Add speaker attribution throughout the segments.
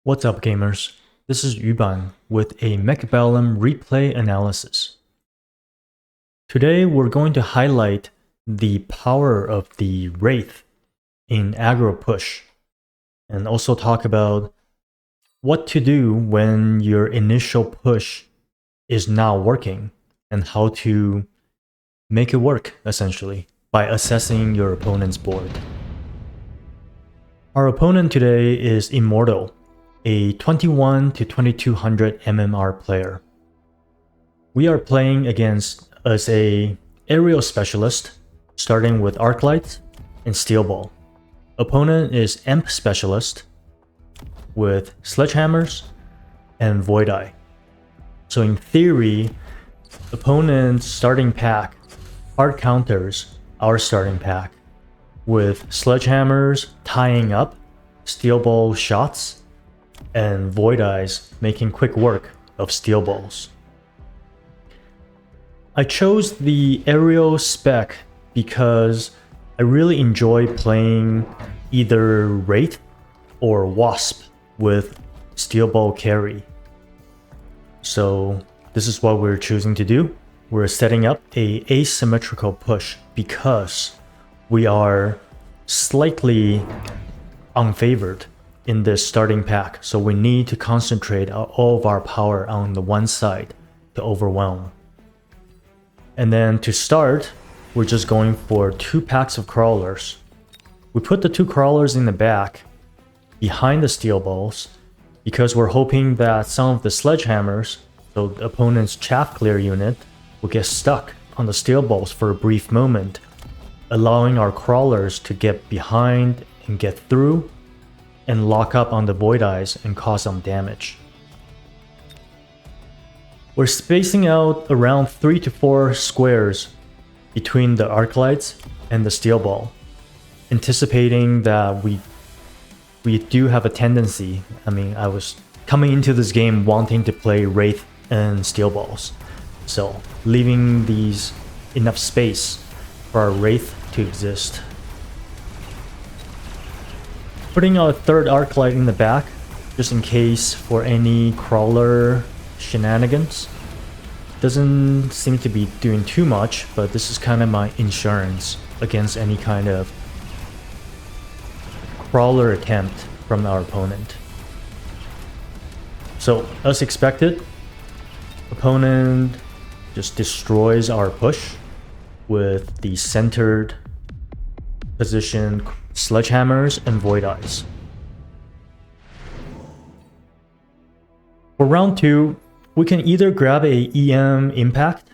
Speaker 1: What's up, gamers? This is YuBan with a Mechabellum replay analysis. Today we're going to highlight the power of the WRAITH in aggro push, and also talk about what to do when your initial push is not working, and how to make it work, essentially, by assessing your opponent's board. Our opponent today is Immortal, a 21 to 2200 MMR player. We are playing against as a aerial specialist, starting with Arclight and Steel Ball. Opponent is Amp specialist with Sledgehammers and Void Eye. So in theory, opponent's starting pack hard counters our starting pack with Sledgehammers tying up Steel Ball shots and Void Eyes making quick work of Steel Balls. I chose the aerial spec because I really enjoy playing either WRAITH or Wasp with Steel Ball carry. So this is what we're choosing to do. We're setting up a asymmetrical push because we are slightly unfavored in this starting pack, so we need to concentrate all of our power on the one side to overwhelm. And then to start, we're just going for 2 packs of crawlers. We put the 2 crawlers in the back behind the Steel Balls because we're hoping that some of the Sledgehammers, so the opponent's chaff clear unit, will get stuck on the Steel Balls for a brief moment, allowing our crawlers to get behind and get through and lock up on the Void Eyes and cause some damage. We're spacing out around 3 to 4 squares between the Arclights and the Steel Ball, anticipating that we do have a tendency. I was coming into this game wanting to play WRAITH and Steel Balls, so leaving these enough space for our WRAITH to exist. Putting a 3rd Arclight in the back, just in case for any crawler shenanigans. Doesn't seem to be doing too much, but this is kind of my insurance against any kind of crawler attempt from our opponent. So, as expected, opponent just destroys our push with the centered position Sledgehammers and Void Eyes. For round 2, we can either grab a EM Impact,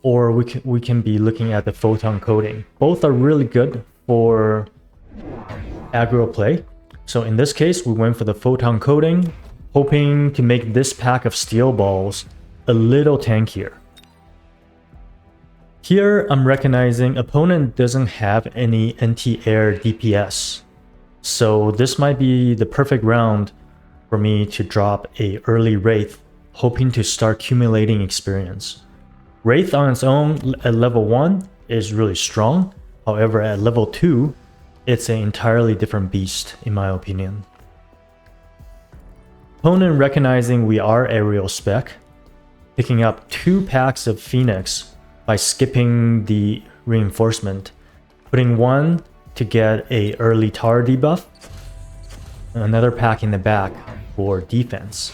Speaker 1: or we can be looking at the Photon Coating. Both are really good for aggro play. So in this case, we went for the Photon Coating, hoping to make this pack of Steel Balls a little tankier. Here, I'm recognizing opponent doesn't have any anti-air DPS, so this might be the perfect round for me to drop a early WRAITH, hoping to start accumulating experience. WRAITH on its own at level 1 is really strong, however at level 2, it's an entirely different beast in my opinion. Opponent recognizing we are aerial spec, picking up 2 packs of Phoenix by skipping the reinforcement, putting 1 to get a early tower debuff, and another pack in the back for defense.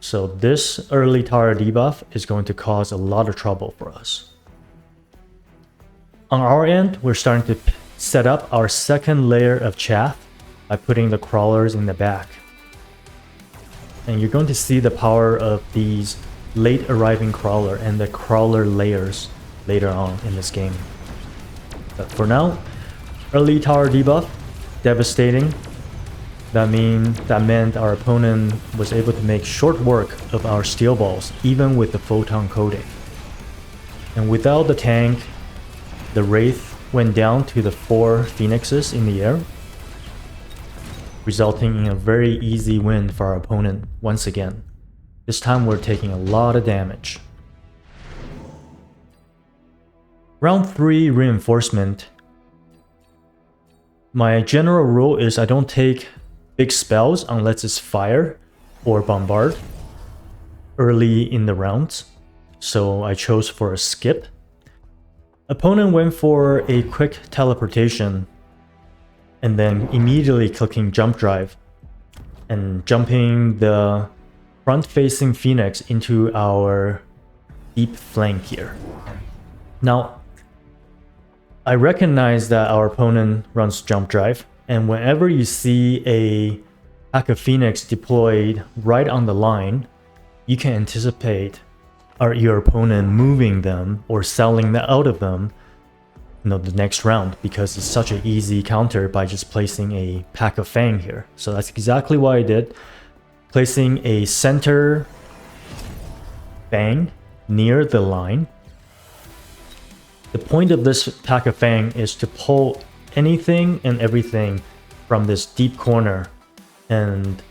Speaker 1: So this early tower debuff is going to cause a lot of trouble for us. On our end, we're starting to set up our 2nd layer of chaff by putting the crawlers in the back. And you're going to see the power of these late arriving crawler and the crawler layers later on in this game. But for now, early tower debuff, devastating. That meant our opponent was able to make short work of our Steel Balls, even with the Photon Coating. And without the tank, the WRAITH went down to the 4 Phoenixes in the air, resulting in a very easy win for our opponent once again. This time we're taking a lot of damage. Round 3 reinforcement. My general rule is I don't take big spells unless it's fire, or bombard early in the rounds, so I chose for a skip. Opponent went for a quick teleportation and then immediately clicking jump drive and jumping the front-facing Phoenix into our deep flank here. Now, I recognize that our opponent runs jump drive, and whenever you see a pack of Phoenix deployed right on the line, you can anticipate your opponent moving them or selling out of them, the next round, because it's such an easy counter by just placing a pack of Fang here. So that's exactly what I did, placing a center Fang near the line. The point of this pack of Fang is to pull anything and everything from this deep corner and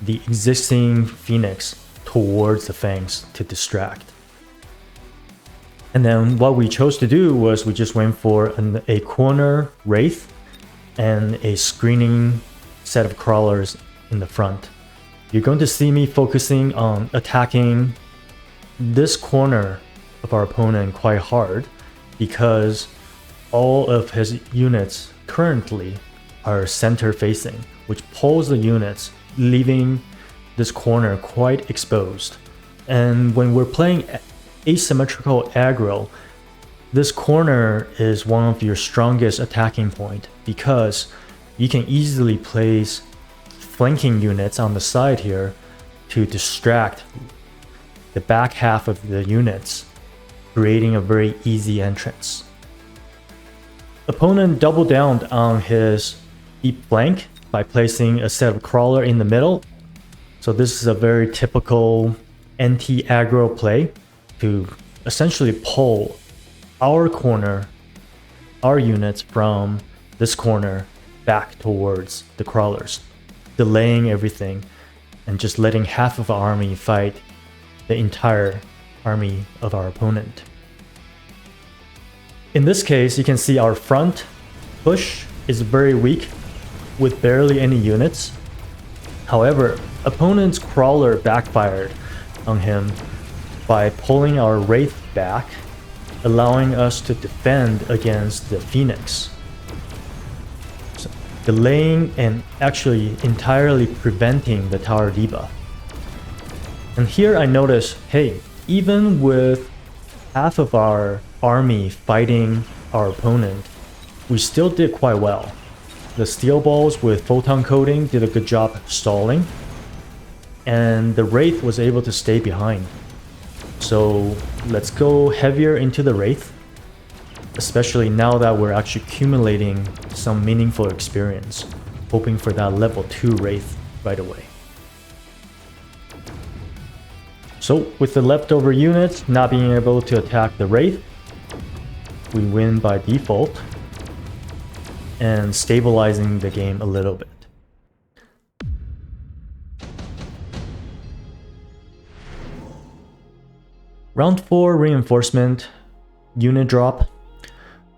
Speaker 1: the existing Phoenix towards the Fangs to distract. And then what we chose to do was we just went for a corner Wraith and a screening set of crawlers in the front. You're going to see me focusing on attacking this corner of our opponent quite hard because all of his units currently are center facing, which pulls the units, leaving this corner quite exposed. And when we're playing asymmetrical aggro, this corner is one of your strongest attacking point because you can easily place flanking units on the side here to distract the back half of the units, creating a very easy entrance. Opponent doubled down on his deep flank by placing a set of crawler in the middle. So this is a very typical anti-aggro play to essentially pull our corner, our units from this corner back towards the crawlers, delaying everything and just letting half of our army fight the entire army of our opponent. In this case, you can see our front push is very weak with barely any units. However, opponent's crawler backfired on him by pulling our Wraith back, allowing us to defend against the Phoenix. So, delaying and actually entirely preventing the tower debuff. And here I notice, hey, even with half of our army fighting our opponent, we still did quite well. The steel balls with photon coating did a good job stalling, and the Wraith was able to stay behind. So let's go heavier into the Wraith, especially now that we're actually accumulating some meaningful experience, hoping for that level 2 Wraith right away. So with the leftover units not being able to attack the Wraith, we win by default and stabilizing the game a little bit. Round 4 reinforcement unit drop.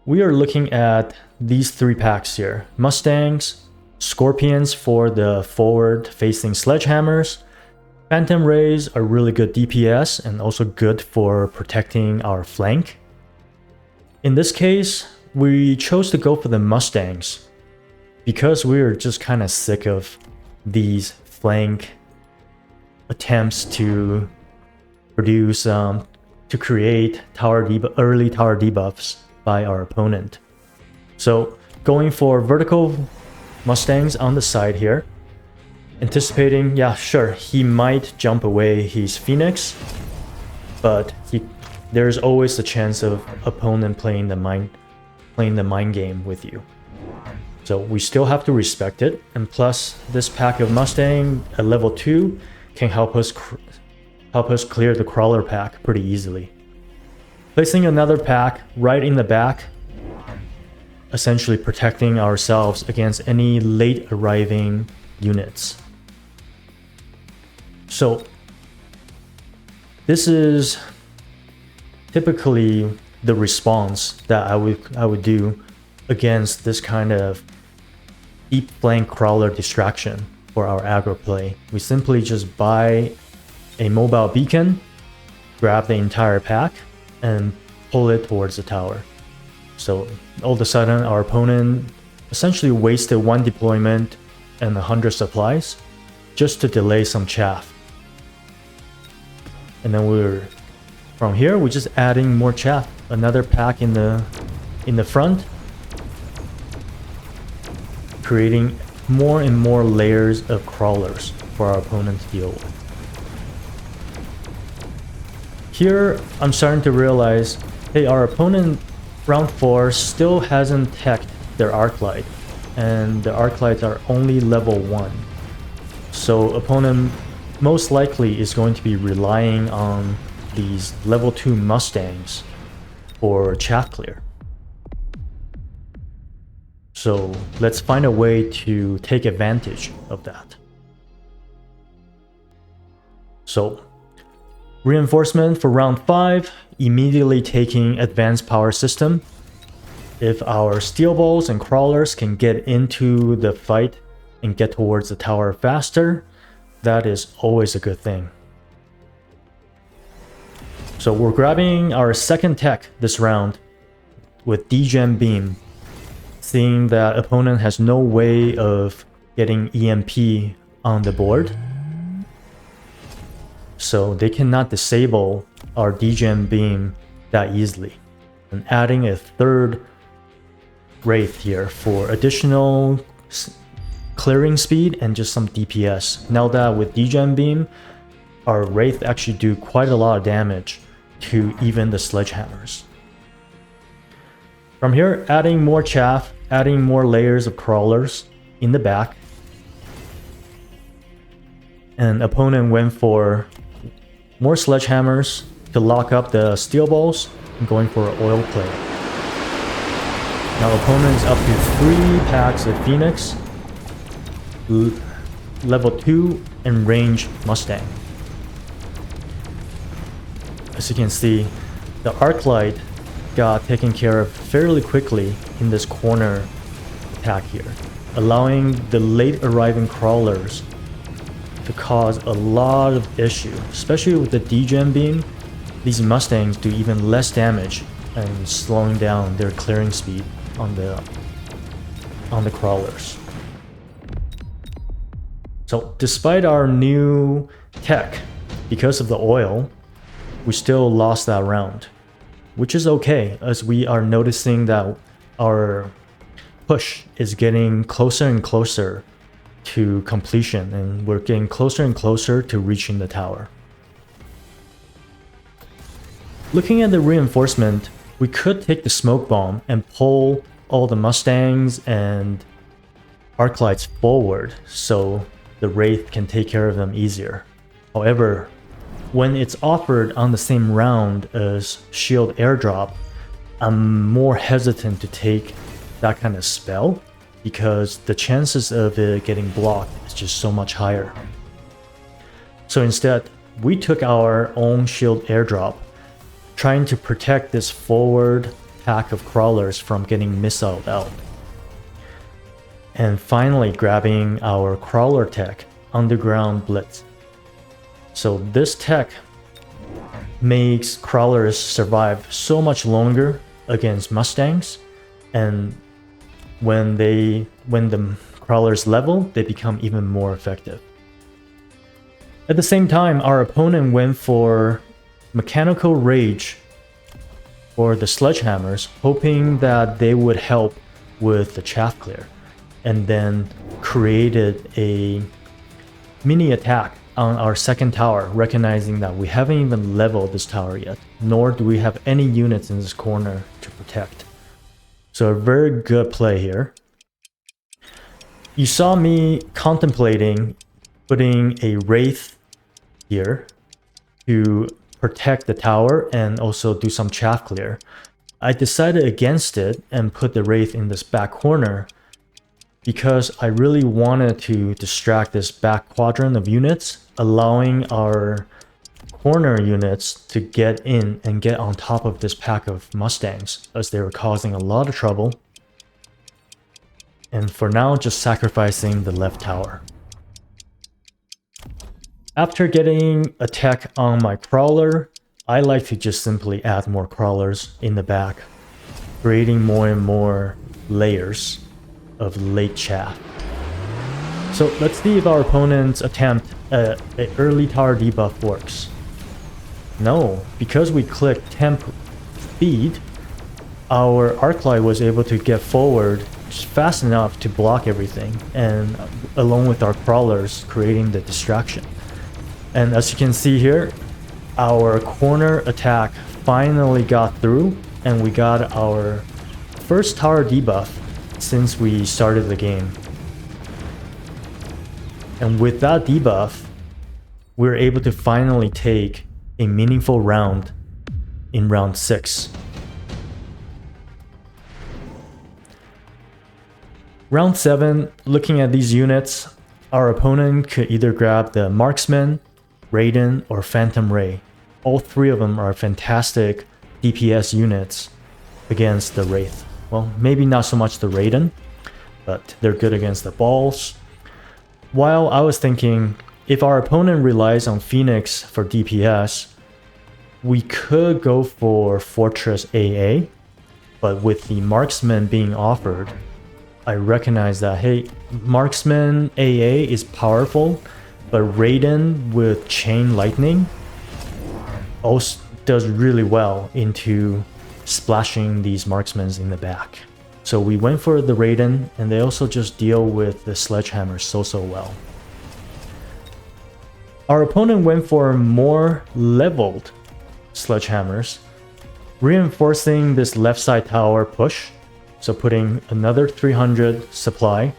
Speaker 1: We are looking at these 3 packs here. Mustangs, Scorpions for the forward facing sledgehammers. Phantom Rays are really good DPS and also good for protecting our flank. In this case, we chose to go for the Mustangs because we were just kind of sick of these flank attempts to produce to create early tower debuffs by our opponent. So going for vertical Mustangs on the side here, anticipating, yeah, sure, he might jump away his Phoenix, but there's always the chance of opponent playing the mind game with you. So we still have to respect it, and plus this pack of Mustang at level 2 can help us clear the crawler pack pretty easily. Placing another pack right in the back, essentially protecting ourselves against any late arriving units. So this is typically the response that I would do against this kind of deep flank crawler distraction. for our aggro play. We simply just buy a mobile beacon, grab the entire pack, and pull it towards the tower. So all of a sudden our opponent essentially wasted 1 deployment and 100 supplies just to delay some chaff. And then from here we're just adding more chaff, another pack in the front, creating more and more layers of crawlers for our opponent to deal with. Here I'm starting to realize, hey, our opponent round 4 still hasn't teched their Arclight, and the Arclights are only level 1. So opponent most likely is going to be relying on these level 2 Mustangs for chaff clear. So let's find a way to take advantage of that. So reinforcement for round 5, immediately taking advanced power system. If our steel balls and crawlers can get into the fight and get towards the tower faster, that is always a good thing. So we're grabbing our second tech this round with Degen Beam, seeing that opponent has no way of getting EMP on the board. So they cannot disable our Degen Beam that easily. And adding a third Wraith here for additional clearing speed and just some DPS. Now that with Degen Beam, our Wraith actually do quite a lot of damage to even the sledgehammers. From here, adding more chaff, adding more layers of crawlers in the back. And opponent went for more sledgehammers to lock up the steel balls and going for an oil play. Now opponent's up to 3 packs of Phoenix, level 2 and range Mustang. As you can see, the Arclight got taken care of fairly quickly in this corner attack here, allowing the late arriving crawlers to cause a lot of issue, especially with the Degen Beam. These Mustangs do even less damage and slowing down their clearing speed on the crawlers. So despite our new tech, because of the oil, we still lost that round, which is okay, as we are noticing that our push is getting closer and closer to completion, and we're getting closer and closer to reaching the tower. Looking at the reinforcement, we could take the smoke bomb and pull all the Mustangs and Arclights forward so the Wraith can take care of them easier. However, when it's offered on the same round as shield airdrop, I'm more hesitant to take that kind of spell because the chances of it getting blocked is just so much higher. So instead, we took our own shield airdrop, trying to protect this forward pack of crawlers from getting missiled out. And finally grabbing our crawler tech, Underground Blitz. So this tech makes crawlers survive so much longer against Mustangs, and when the crawlers level, they become even more effective. At the same time, our opponent went for Mechanical Rage for the sledgehammers, hoping that they would help with the chaff clear, and then created a mini attack on our second tower, recognizing that we haven't even leveled this tower yet, nor do we have any units in this corner to protect. So a very good play here. You saw me contemplating putting a Wraith here to protect the tower and also do some chaff clear. I decided against it and put the Wraith in this back corner because I really wanted to distract this back quadrant of units, allowing our corner units to get in and get on top of this pack of Mustangs, as they were causing a lot of trouble. And for now, just sacrificing the left tower. After getting a tech on my crawler, I like to just simply add more crawlers in the back, creating more and more layers of late chaff. So let's see if our opponent's attempt at an early tower debuff works. No, because we clicked temp speed, our Arclight was able to get forward just fast enough to block everything, and along with our crawlers creating the distraction. And as you can see here, our corner attack finally got through, and we got our first tower debuff since we started the game. And with that debuff, we were able to finally take a meaningful round in round 6. Round 7, looking at these units, our opponent could either grab the Marksman, Raiden, or Phantom Ray. All three of them are fantastic DPS units against the Wraith. Well, maybe not so much the Raiden, but they're good against the balls. While I was thinking, if our opponent relies on Phoenix for DPS, we could go for Fortress AA, but with the Marksman being offered, I recognize that, hey, Marksman AA is powerful, but Raiden with Chain Lightning also does really well into splashing these marksmen in the back. So we went for the Raiden, and they also just deal with the sledgehammer so well. Our opponent went for more leveled sledgehammers, reinforcing this left side tower push. So putting another 300 supply,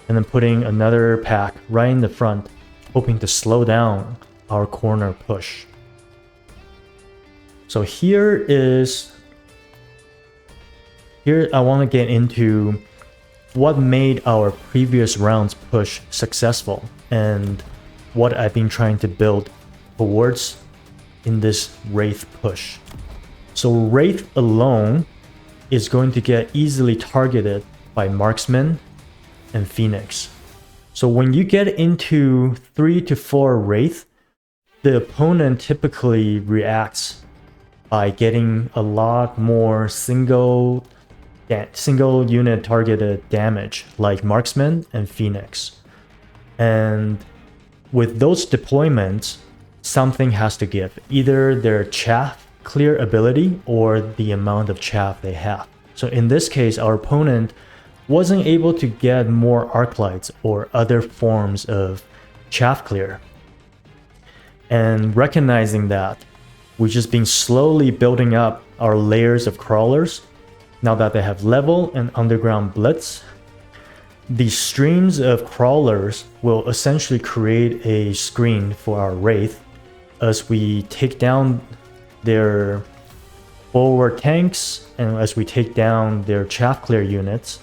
Speaker 1: and then putting another pack right in the front, hoping to slow down our corner push. So here I want to get into what made our previous round's push successful and what I've been trying to build towards in this Wraith push. So Wraith alone is going to get easily targeted by Marksman and Phoenix. So when you get into 3 to 4 Wraith, the opponent typically reacts by getting a lot more single unit targeted damage like Marksman and Phoenix. And with those deployments, something has to give. Either their chaff clear ability or the amount of chaff they have. So in this case, our opponent wasn't able to get more Arclights or other forms of chaff clear. And recognizing that, we've just been slowly building up our layers of crawlers. Now that they have level and underground blitz, these streams of crawlers will essentially create a screen for our Wraith as we take down their forward tanks and as we take down their chaff clear units.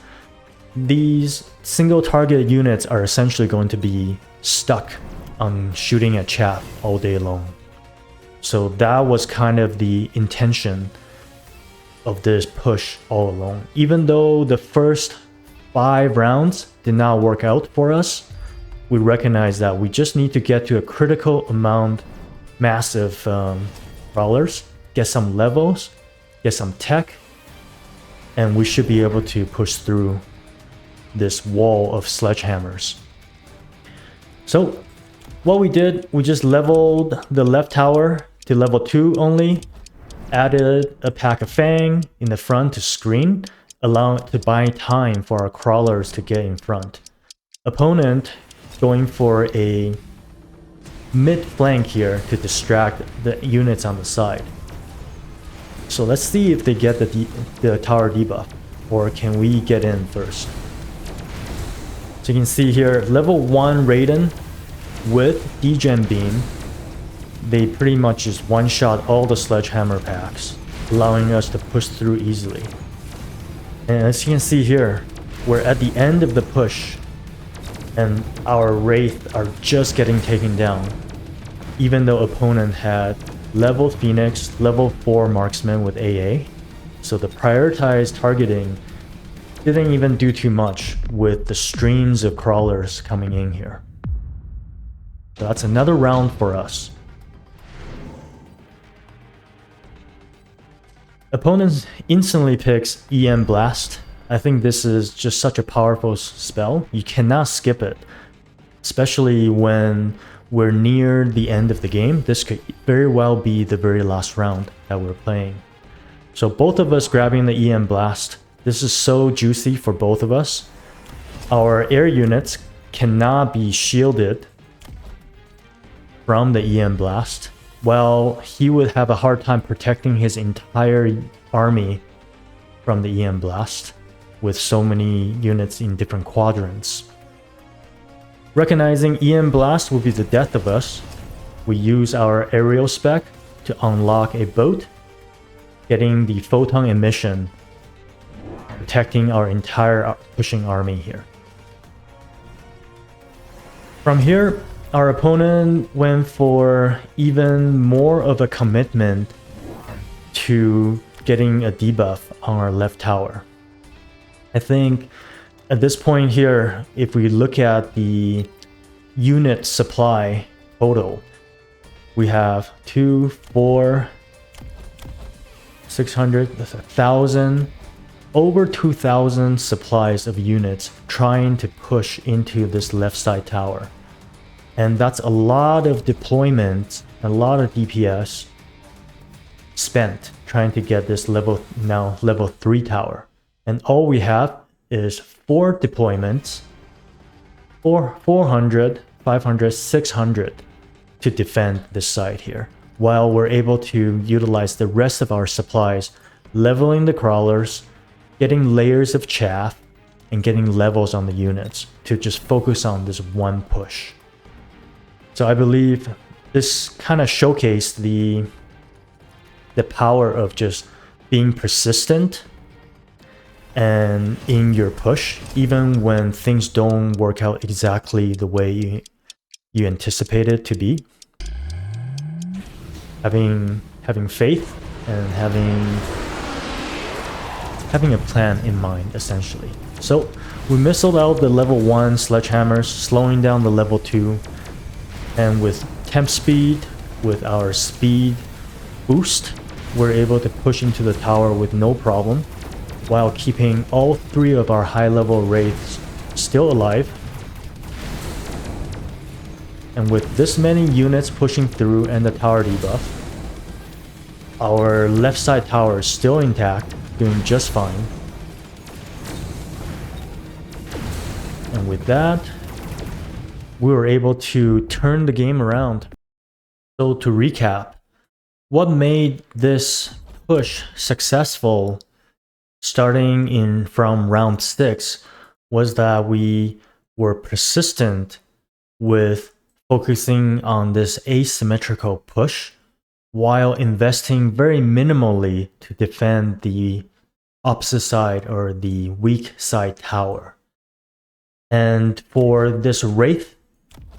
Speaker 1: These single target units are essentially going to be stuck on shooting at chaff all day long. So that was kind of the intention of this push all along. Even though the first 5 rounds did not work out for us, we recognize that we just need to get to a critical amount, massive crawlers, get some levels, get some tech, and we should be able to push through this wall of sledgehammers. So what we did, we just leveled the left tower to level 2 only, added a pack of Fang in the front to screen, allowing it to buy time for our crawlers to get in front. Opponent going for a mid flank here to distract the units on the side. So let's see if they get the tower debuff, or can we get in first. So you can see here, level 1 Raiden with Degen Beam, they pretty much just one-shot all the sledgehammer packs, allowing us to push through easily. And as you can see here, we're at the end of the push, and our Wraith are just getting taken down, even though opponent had level Phoenix, level 4 Marksman with AA. So the prioritized targeting didn't even do too much with the streams of crawlers coming in here. So that's another round for us. Opponent instantly picks EM Blast. I think this is just such a powerful spell. You cannot skip it, especially when we're near the end of the game. This could very well be the very last round that we're playing. So both of us grabbing the EM Blast. This is so juicy for both of us. Our air units cannot be shielded from the EM Blast. Well, he would have a hard time protecting his entire army from the EM Blast with so many units in different quadrants. Recognizing EM Blast will be the death of us, we use our aerial spec to unlock a boat, getting the photon emission, protecting our entire pushing army here. From here, our opponent went for even more of a commitment to getting a debuff on our left tower. I think at this point here, if we look at the unit supply total, we have 2, 4, 600, 1,000, over 2,000 supplies of units trying to push into this left side tower. And that's a lot of deployment, a lot of DPS spent trying to get this level 3 tower. And all we have is 4 deployments, 400, 500, 600 to defend this side here, while we're able to utilize the rest of our supplies, leveling the crawlers, getting layers of chaff, and getting levels on the units to just focus on this one push. So I believe this kind of showcased the power of just being persistent and in your push, even when things don't work out exactly the way you anticipate it to be. Having faith and having a plan in mind, essentially. So we missiled out the level 1 sledgehammers, slowing down the level 2. And with temp speed, with our speed boost, we're able to push into the tower with no problem, while keeping all 3 of our high-level wraiths still alive. And with this many units pushing through and the tower debuff, our left side tower is still intact, doing just fine. And with that, we were able to turn the game around. So to recap, what made this push successful starting from round 6 was that we were persistent with focusing on this asymmetrical push while investing very minimally to defend the opposite side or the weak side tower. And for this Wraith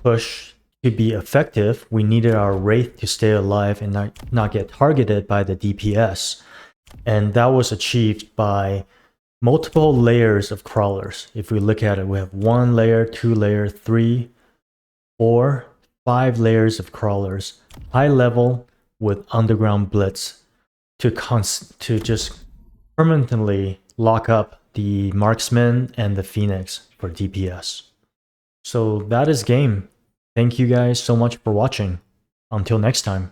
Speaker 1: push to be effective, we needed our Wraith to stay alive and not get targeted by the DPS. And that was achieved by multiple layers of crawlers. If we look at it, we have 1 layer, 2 layer, 3, 4, 5 layers of crawlers, high level with underground blitz to just permanently lock up the marksman and the phoenix for DPS. So that is game. Thank you guys so much for watching. Until next time.